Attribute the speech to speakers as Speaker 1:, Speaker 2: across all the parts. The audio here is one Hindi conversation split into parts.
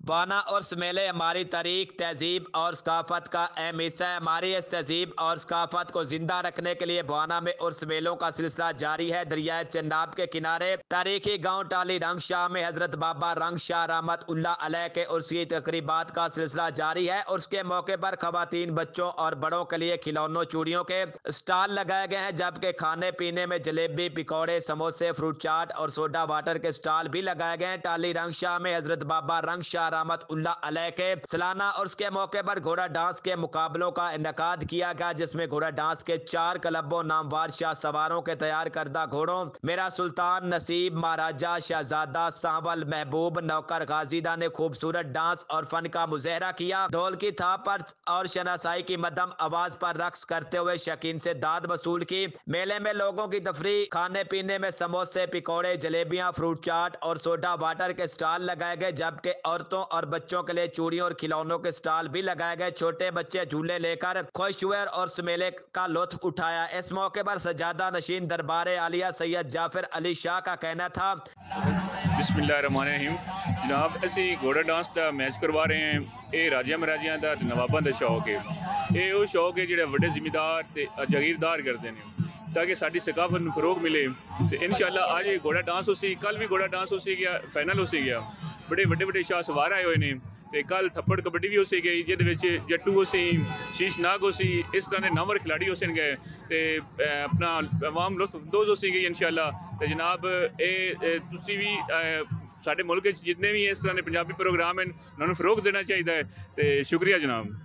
Speaker 1: बाना उर्स मेले हमारी तारीख, तहजीब और सकाफत का अहम हिस्सा है। हमारी इस तहजीब और सकाफत को जिंदा रखने के लिए बाना में उर्स मेलों का सिलसिला जारी है। दरियाए चन्नाब के किनारे तारीखी गांव टाली रंग शाह में हजरत बाबा रंग शाह रहमत उल्लाह अलैह के उर्सी तकरीबात का सिलसिला जारी है। उर्स के मौके पर खवातीन, बच्चों और बड़ों के लिए खिलौनों, चूड़ियों के स्टॉल लगाए गए हैं, जबकि खाने पीने में जलेबी, पकौड़े, समोसे, फ्रूट चाट और सोडा वाटर के स्टॉल भी लगाए गए हैं। टाली रंग शाह में हजरत बाबा रंग शाह रहमत उल्लाह अलैह के सालाना और उसके मौके पर घोड़ा डांस के मुकाबलों का इनेकाद किया गया, जिसमें घोड़ा डांस के 4 क्लबों, नामवार शाह सवारों के तैयार करदा घोड़ों मेरा सुल्तान, नसीब, महाराजा, शहजादा, साहवल, महबूब, नौकर, गाजीदा ने खूबसूरत डांस और फन का मुजाहरा किया। ढोल की थाप पर और शनासाई की मदम आवाज पर रक्स करते हुए शकीन से दाद वसूल की। मेले में लोगों की तफरी, खाने पीने में समोसे, पकौड़े, जलेबियां, फ्रूट चाट और सोडा वाटर के स्टॉल लगाए गए, जबकि औरतों और बच्चों के लिए चूड़ियों और खिलौनों के स्टॉल भी लगाए गए। छोटे बच्चे झूले लेकर खुश हुए और उस मेले का लुत्फ उठाया। इस मौके पर सजादा नशीन दरबार आलिया सैयद जाफर अली शाह का कहना था,
Speaker 2: बिस्मिल्लाहिर्रहमानिर्रहीम। जनाब असी घोड़ा डांस का मैच करवा रहे हैं। ये राजिया महाराजियां का नवाबों का शौक है। ये वो शौक है जो बड़े जिमीदार ते जागीरदार करते हैं, ताकि साड़ी सकाफत में फरोग मिले। तो इंशाअल्लाह आज घोड़ा डांस हो सी, कल भी घोड़ा डांस हो सी गया, फाइनल हो सी गया। बड़े बड़े बड़े शाह सवार आए हुए हैं। तो कल थप्पड़ कबड्डी भी हो सी गई, जिद जट्टू हो सी, शीश नाग हो सी, इस तरह के नामवर खिलाड़ी हो सन गए। तो अपना आवाम लुत्फअंदोज़ हो सी गई इंशाअल्लाह। तो जनाब ये तुसी भी साढ़े मुल्क जितने भी इस तरह के पंजाबी प्रोग्राम हैं उन्होंने फरोग देना चाहिए। तो शुक्रिया जनाब।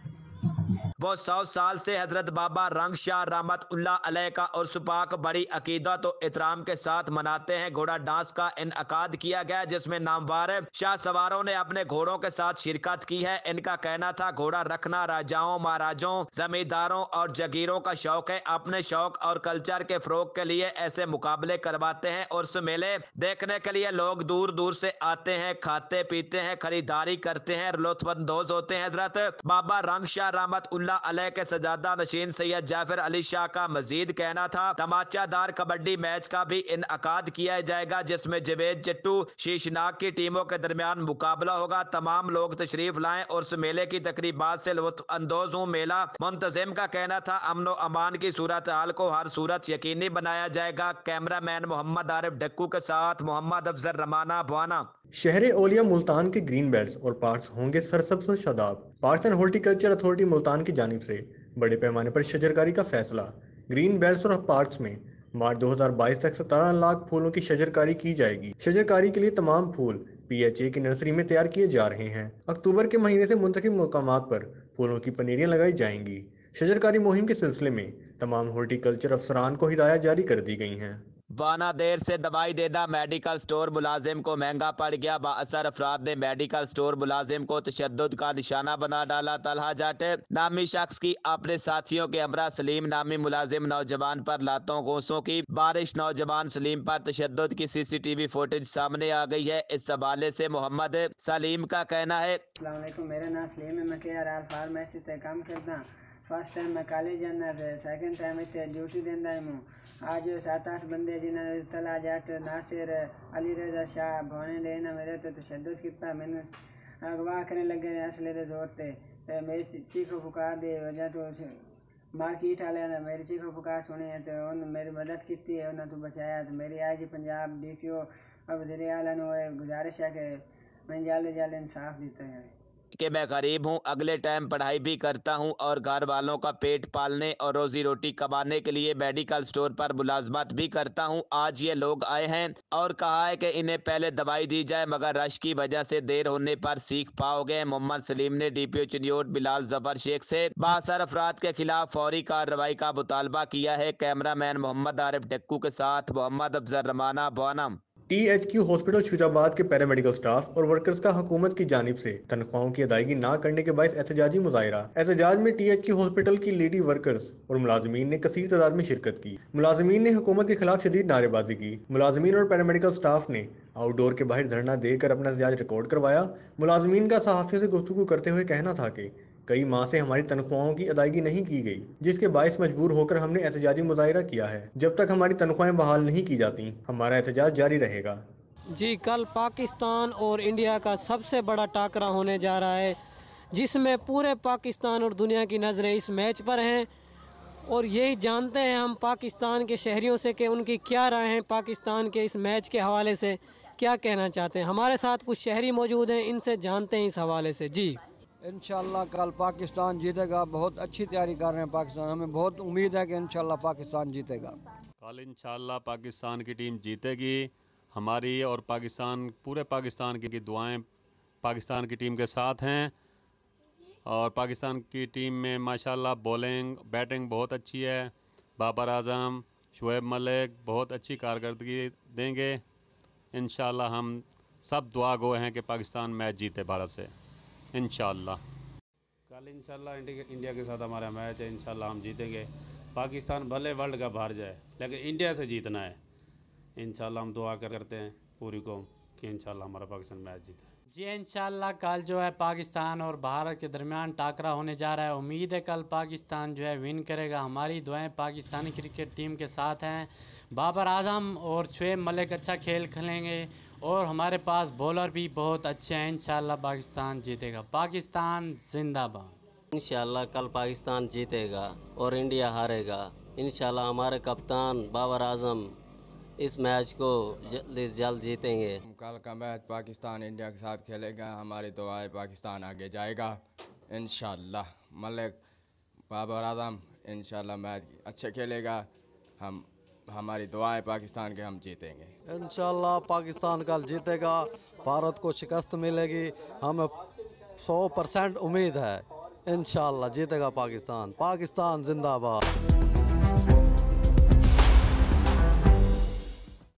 Speaker 1: वो 100 साल से हजरत बाबा रंग शाह रहमत उल्लाह अलैह का उर्स पाक बड़ी अकीदत और एहतराम के साथ मनाते हैं। घोड़ा डांस का इनअकाद किया गया, जिसमें नामवार शाह सवारों ने अपने घोड़ों के साथ शिरकत की है। इनका कहना था, घोड़ा रखना राजाओं, महाराजों, जमींदारों और जगीरों का शौक है। अपने शौक और कल्चर के फरोग के लिए ऐसे मुकाबले करवाते हैं। उर्स मेले देखने के लिए लोग दूर दूर से आते हैं, खाते पीते हैं, खरीदारी करते हैं, लुत्फअंदोज होते हैं। हजरत बाबा रंग शाह रहमत उल्लाह अलैह के सजादा नशीन सैयद जाफर अली शाह का मजीद कहना था, तमाचादार कबड्डी मैच का भी इनअकाद किया जाएगा, जिसमें जवेद जट्टू, शीशनाग की टीमों के दरमियान मुकाबला होगा। तमाम लोग तशरीफ लाएं और उस मेले की तकरीबात से लुत्फ अंदोज हूँ। मेला मुंतजिम का कहना था, अमन व अमान की सूरत हाल को हर सूरत यकीनी बनाया जाएगा। कैमरा मैन मोहम्मद आरिफ डक्कू के साथ मोहम्मद अफजल रमाना, बवाना।
Speaker 3: शहर ओलिया मुल्तान के ग्रीन बेल्ट्स और पार्क्स होंगे सरसब्ज व Shadab. Parks and horticulture authority Multan की जानिब से बड़े पैमाने पर शजरकारी का फैसला। ग्रीन बेल्ट्स और पार्क्स में मार्च 2022 तक 17 लाख फूलों की शजरकारी की जाएगी। शजरकारी के लिए तमाम फूल PHA की नर्सरी में तैयार किए जा रहे हैं। अक्टूबर के महीने से मुंतखब मुकामात पर फूलों की पनीरियां लगाई जाएंगी। शजरकारी मुहिम के सिलसिले में तमाम हॉर्टिकल्चर अफसरान को हिदायत जारी कर दी गई हैं।
Speaker 1: बाना देर से दवाई देदा मेडिकल स्टोर मुलाजिम को महंगा पड़ गया। बाअसर अफराद ने मेडिकल स्टोर मुलाजिम को तशद्दुद का निशाना बना डाला। तलहा जाट नामी शख्स की अपने साथियों के हमरा सलीम नामी मुलाजिम नौजवान पर लातों घोंसों की बारिश। नौजवान सलीम पर तशद्दुद की CCTV फुटेज सामने आ गई है। इस हवाले से मोहम्मद सलीम का कहना है,
Speaker 4: अस्सलाम वालेकुम, मेरा नाम सलीम है। मैं KRL फार्मेसी ते काम करदा। फर्स्ट टाइम मैं कॉलेज जाना ते सेकंड टाइम इत्थे ड्यूटी देंदा हूँ। आज 7-8 बंदे जिन्होंने तला जाट, नासिर, अली रजा शाह, भाने देना मेरे तो तशद्दुद किया। मैंने अगवा करने लगे असले दे जोर ते मेरी चीखो पुकार दे वजह तो मार्केट वाले ने मेरी चीखो पुकार सुनी है तो उन्होंने मेरी मदद की है, उन्होंने तो बचाया। तो मेरी आज पंजाब DPO अब दरियाला गुजारिश है कि मैं जाले जाले इंसाफ देता है
Speaker 1: कि मैं गरीब हूँ, अगले टाइम पढ़ाई भी करता हूँ और घर वालों का पेट पालने और रोजी रोटी कमाने के लिए मेडिकल स्टोर पर मुलाजमत भी करता हूँ। आज ये लोग आए हैं और कहा है कि इन्हें पहले दवाई दी जाए, मगर रश की वजह से देर होने पर सीख पाओगे। मोहम्मद सलीम ने DPO चिन्योट बिलाल जफर शेख से बासर अफराद के खिलाफ फौरी कार्रवाई का मुतालबा किया है। कैमरा मैन मोहम्मद आरिफ डक्कू के साथ मोहम्मद अफजल रमाना, बवाना।
Speaker 3: THQ हॉस्पिटल शुजाबाद के पैरामेडिकल स्टाफ और वर्कर्स का हुकूमत की जानिब से तनख्वाहों की अदायगी ना करने के बायस एहतजाजी मुजाहिरा। एहतजाज में THQ हॉस्पिटल की लेडी वर्कर्स और मुलाजमीन ने कसीर तादाद में शिरकत की। मुलाजमीन ने हुकूमत के खिलाफ शदीद नारेबाजी की। मुलाजमीन और पैरामेडिकल स्टाफ ने आउटडोर के बाहर धरना देकर अपना एहतजाज रिकॉर्ड करवाया। मुलाजमीन का सहाफ़ियों से गुफ्तगू करते हुए कहना था कि कई माह से हमारी तनख्वाहों की अदायगी नहीं की गई, जिसके बायस मजबूर होकर हमने एहतजाजी मुजाहिरा किया है। जब तक हमारी तनख्वाहें बहाल नहीं की जाती, हमारा एहतजाज जारी रहेगा।
Speaker 5: जी, कल पाकिस्तान और इंडिया का सबसे बड़ा टाकरा होने जा रहा है, जिसमें पूरे पाकिस्तान और दुनिया की नज़रें इस मैच पर हैं। और यही जानते हैं हम पाकिस्तान के शहरियों से कि उनकी क्या राय है पाकिस्तान के इस मैच के हवाले से, क्या कहना चाहते हैं। हमारे साथ कुछ शहरी मौजूद हैं, इनसे जानते हैं इस हवाले से। जी,
Speaker 6: इंशाल्लाह कल पाकिस्तान जीतेगा। बहुत अच्छी तैयारी कर रहे हैं पाकिस्तान, हमें बहुत उम्मीद है कि इंशाल्लाह पाकिस्तान जीतेगा।
Speaker 7: कल इंशाल्लाह पाकिस्तान की टीम जीतेगी। हमारी और पाकिस्तान पूरे पाकिस्तान की दुआएं पाकिस्तान की टीम के साथ हैं। और पाकिस्तान की टीम में माशाल्लाह बॉलिंग बैटिंग बहुत अच्छी है। बाबर आजम, शुएब मलिक बहुत अच्छी कारकर्दगी देंगे। इंशाल्लाह हम सब दुआ गो हैं कि पाकिस्तान मैच जीते भारत से इंशाल्लाह।
Speaker 8: कल इंशाल्लाह इंडिया के साथ हमारा मैच है, इंशाल्लाह हम जीतेंगे। पाकिस्तान भले वर्ल्ड कप हार जाए लेकिन इंडिया से जीतना है। इंशाल्लाह हम दुआ करते हैं पूरी कौम कि इंशाल्लाह हमारा पाकिस्तान मैच जीते।
Speaker 9: जी इंशाल्लाह कल जो है पाकिस्तान और भारत के दरमियान टाकरा होने जा रहा है। उम्मीद है कल पाकिस्तान जो है विन करेगा। हमारी दुआएं पाकिस्तानी क्रिकेट टीम के साथ हैं। बाबर आजम और शुएब मलिक अच्छा खेल खेलेंगे और हमारे पास बॉलर भी बहुत अच्छे हैं। इंशाल्लाह पाकिस्तान जीतेगा। पाकिस्तान जिंदाबाद।
Speaker 10: इंशाल्लाह कल पाकिस्तान जीतेगा और इंडिया हारेगा। इंशाल्लाह हमारे कप्तान बाबर आजम इस मैच को जल्द से जल्द जीतेंगे।
Speaker 11: कल का मैच पाकिस्तान इंडिया के साथ खेलेगा। हमारी दुआ है पाकिस्तान आगे जाएगा इंशाल्लाह। मलिक बाबर आजम इंशाल्लाह मैच अच्छे खेलेगा। हमारी दुआ है पाकिस्तान के हम जीतेंगे।
Speaker 6: इंशाल्लाह पाकिस्तान कल जीतेगा, भारत को शिकस्त मिलेगी, हमें 100% उम्मीद है। इंशाल्लाह जीतेगा पाकिस्तान। पाकिस्तान जिंदाबाद।